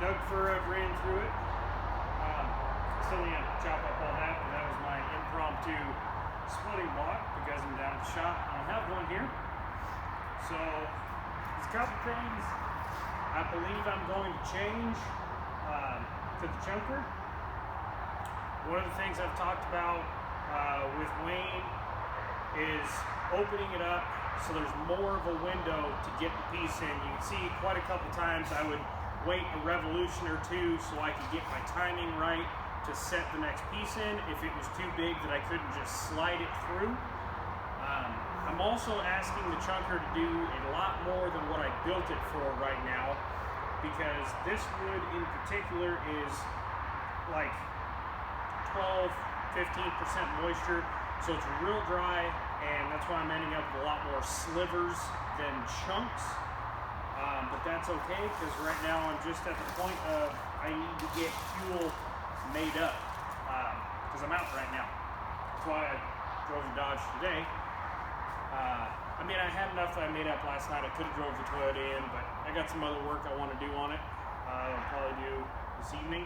Dug fur, I've ran through it. Still need to chop up all that, but that was my impromptu splitting block because I'm down at the shop. I don't have one here. So, there's a couple things I believe I'm going to change to the chunker. One of the things I've talked about with Wayne is opening it up so there's more of a window to get the piece in. You can see quite a couple times I would wait a revolution or two so I could get my timing right to set the next piece in if it was too big that I couldn't just slide it through. I'm also asking the chunker to do a lot more than what I built it for right now, because this wood in particular is like 12-15% moisture, so it's real dry, and that's why I'm ending up with a lot more slivers than chunks. But that's okay, because right now I'm just at the point of I need to get fuel made up, because I'm out right now. That's why I drove the Dodge today. I mean, I had enough that I made up last night. I could have drove the Toyota in, but I got some other work I want to do on it. I'll probably do this evening.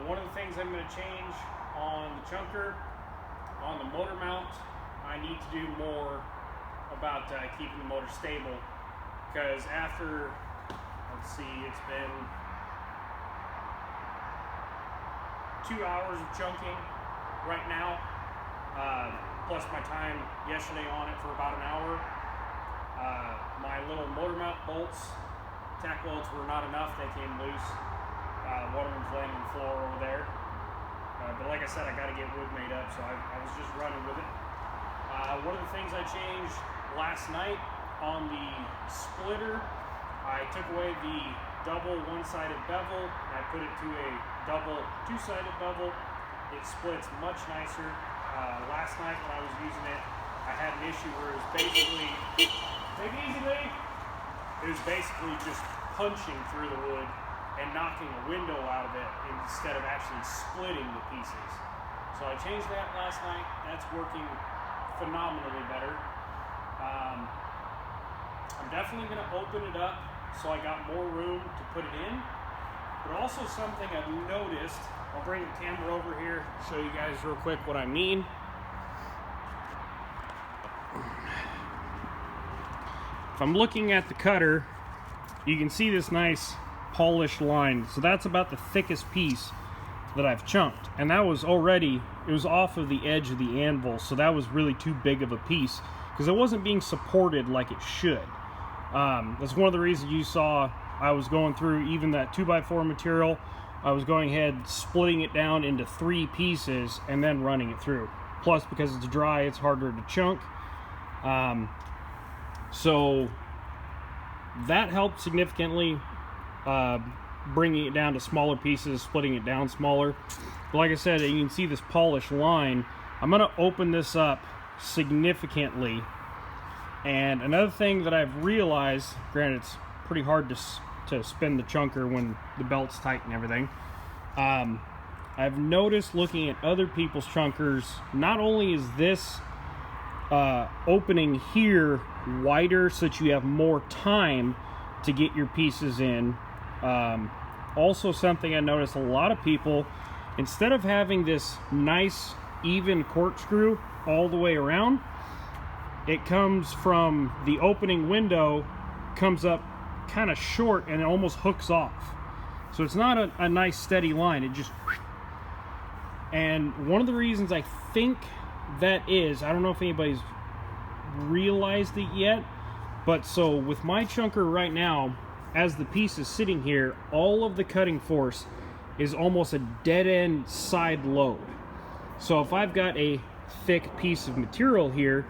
One of the things I'm going to change on the chunker, on the motor mount, I need to do more about keeping the motor stable. Because after, let's see, it's been 2 hours of chunking right now, plus my time yesterday on it for about an hour. My little motor mount bolts, tack bolts were not enough, they came loose. One of them's laying on the floor over there. But like I said, I got to get wood made up, so I was just running with it. One of the things I changed last night on the splitter, I took away the double one-sided bevel and I put it to a double two-sided bevel. It splits much nicer. Last night when I was using it, I had an issue where it was basically, take it easy, Lee. It was basically just punching through the wood and knocking a window out of it instead of actually splitting the pieces. So I changed that last night. That's working phenomenally better. I'm definitely going to open it up so I got more room to put it in. But also something I've noticed, I'll bring the camera over here, show you guys real quick what I mean. If I'm looking at the cutter, you can see this nice polished line. So that's about the thickest piece that I've chunked. And that was already, it was off of the edge of the anvil, so that was really too big of a piece because it wasn't being supported like it should. That's one of the reasons you saw I was going through even that 2x4 material. I was going ahead, splitting it down into 3 pieces and then running it through. Plus, because it's dry, it's harder to chunk. So that helped significantly, bringing it down to smaller pieces, splitting it down smaller. But like I said, you can see this polished line. I'm going to open this up significantly. And another thing that I've realized, granted it's pretty hard to spin the chunker when the belt's tight and everything, I've noticed looking at other people's chunkers, not only is this opening here wider so that you have more time to get your pieces in, also something I noticed a lot of people, instead of having this nice even corkscrew all the way around, it comes from the opening window, comes up kind of short and it almost hooks off. So it's not a nice steady line, it just, and one of the reasons I think that is, I don't know if anybody's realized it yet, but so with my chunker right now, as the piece is sitting here, all of the cutting force is almost a dead end side load. So if I've got a thick piece of material here,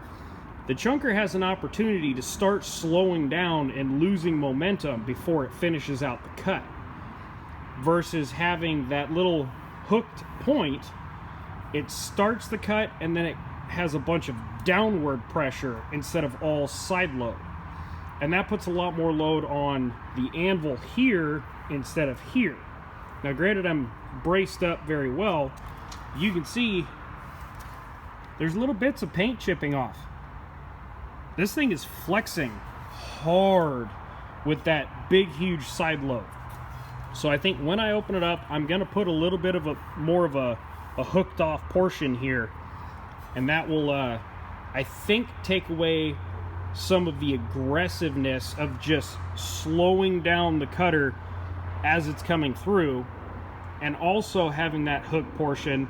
the chunker has an opportunity to start slowing down and losing momentum before it finishes out the cut, versus having that little hooked point. It starts the cut and then it has a bunch of downward pressure instead of all side load, and that puts a lot more load on the anvil here instead of here. Now granted, I'm braced up very well. You can see there's little bits of paint chipping off. This thing is flexing hard with that big huge side load. So I think when I open it up, I'm going to put a little bit of more of a hooked off portion here, and that will I think take away some of the aggressiveness of just slowing down the cutter as it's coming through, and also having that hook portion.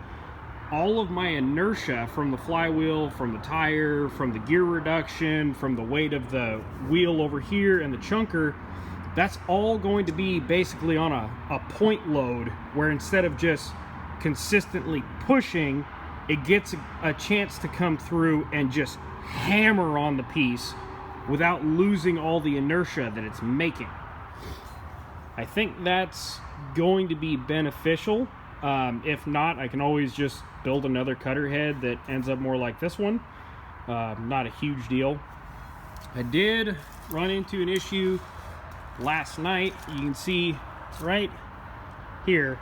All of my inertia from the flywheel, from the tire, from the gear reduction, from the weight of the wheel over here and the chunker, that's all going to be basically on a point load, where instead of just consistently pushing, it gets a chance to come through and just hammer on the piece without losing all the inertia that it's making. I think that's going to be beneficial. If not, I can always just build another cutter head that ends up more like this one. Not a huge deal. I did run into an issue last night. You can see right here,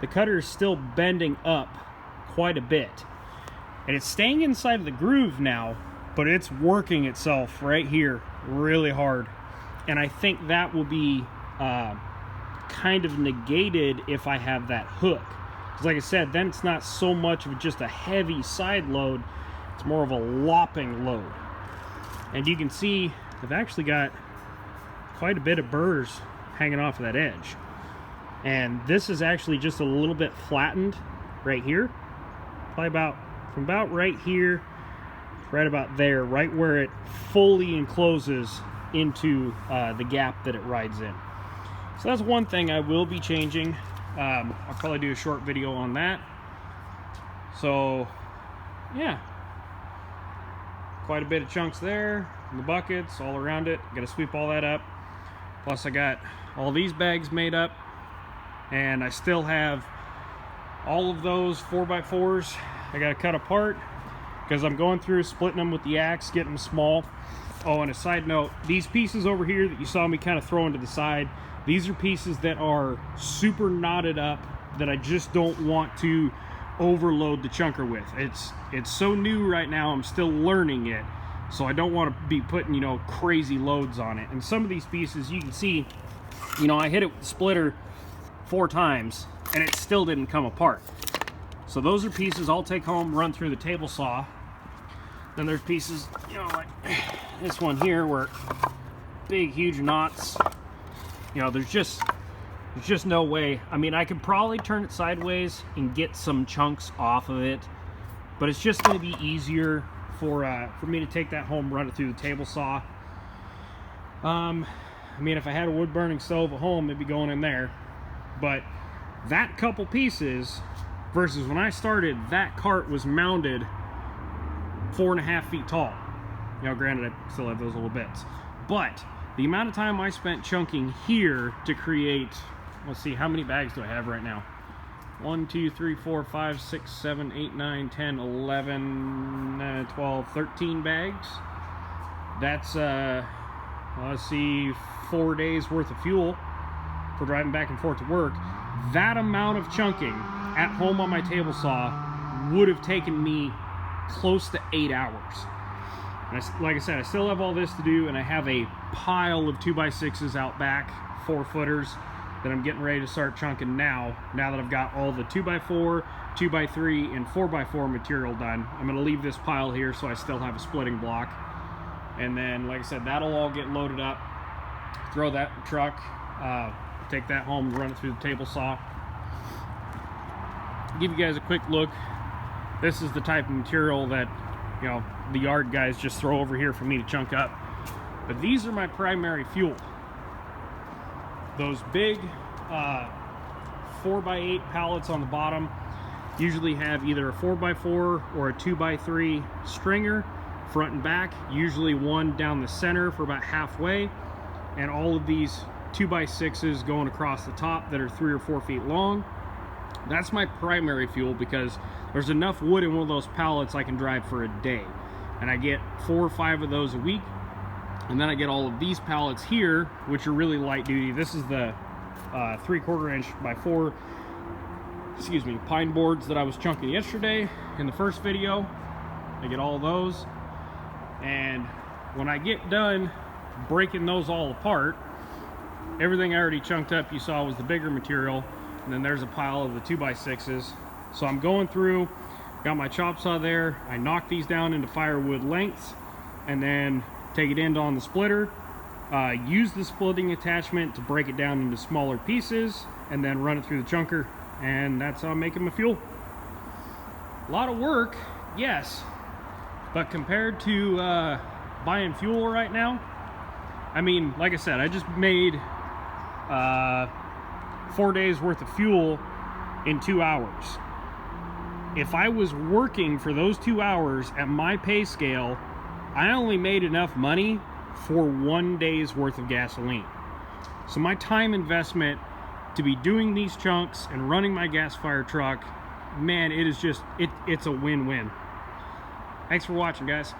the cutter is still bending up quite a bit. And it's staying inside of the groove now, but it's working itself right here really hard. And I think that will be kind of negated if I have that hook. Because like I said, then it's not so much of just a heavy side load, it's more of a lopping load. And you can see I've actually got quite a bit of burrs hanging off of that edge. And this is actually just a little bit flattened right here. Probably from about right here, right about there, right where it fully encloses into the gap that it rides in. So that's one thing I will be changing. I'll probably do a short video on that. So yeah, quite a bit of chunks there in the buckets all around it. Got to sweep all that up. Plus I got all these bags made up, and I still have all of those 4x4s I got to cut apart because I'm going through splitting them with the axe, getting them small. Oh, and a side note, these pieces over here that you saw me kind of throwing to the side, these are pieces that are super knotted up that I just don't want to overload the chunker with. It's so new right now, I'm still learning it, so I don't want to be putting, you know, crazy loads on it. And some of these pieces, you can see, you know, I hit it with the splitter 4 times and it still didn't come apart. So those are pieces I'll take home, run through the table saw. Then there's pieces, you know, like this one here where big huge knots. You know, there's just no way. I mean, I could probably turn it sideways and get some chunks off of it, but it's just going to be easier for me to take that home, run it through the table saw. I mean, if I had a wood burning stove at home, it'd be going in there. But that couple pieces versus when I started, that cart was mounted 4.5 feet tall. You know, granted, I still have those little bits, but the amount of time I spent chunking here to create, let's see, how many bags do I have right now? 1, 2, 3, 4, 5, 6, 7, 8, 9, 10, 11, 12, 13 bags. That's, let's see, 4 days worth of fuel for driving back and forth to work. That amount of chunking at home on my table saw would have taken me close to 8 hours. And like I said, I still have all this to do, and I have a pile of 2x6s out back, 4-footers, that I'm getting ready to start chunking now that I've got all the 2x4, 2x3, and 4x4 material done. I'm going to leave this pile here so I still have a splitting block. And then, like I said, that'll all get loaded up, throw that in the truck, take that home and run it through the table saw. Give you guys a quick look. This is the type of material that, you know, the yard guys just throw over here for me to chunk up. But these are my primary fuel. Those big 4x8 pallets on the bottom usually have either a 4x4 or a 2x3 stringer, front and back, usually one down the center for about halfway, and all of these 2x6s going across the top that are 3 or 4 feet long. That's my primary fuel because there's enough wood in one of those pallets I can drive for a day. And I get 4 or 5 of those a week. And then I get all of these pallets here, which are really light duty. This is the 3/4 inch by 4, excuse me, pine boards that I was chunking yesterday in the first video. I get all of those. And when I get done breaking those all apart, Everything I already chunked up you saw was the bigger material, and then there's a pile of the 2x6s. So I'm going through, got my chop saw there, I knock these down into firewood lengths, and then take it in on the splitter, use the splitting attachment to break it down into smaller pieces, and then run it through the chunker, and that's how I'm making my fuel. A lot of work, yes, but compared to buying fuel right now, I mean, like I said, I just made 4 days worth of fuel in 2 hours. If I was working for those 2 hours at my pay scale, I only made enough money for 1 day's worth of gasoline. So my time investment to be doing these chunks and running my gas fire truck, man, it is just, it's a win-win. Thanks for watching, guys.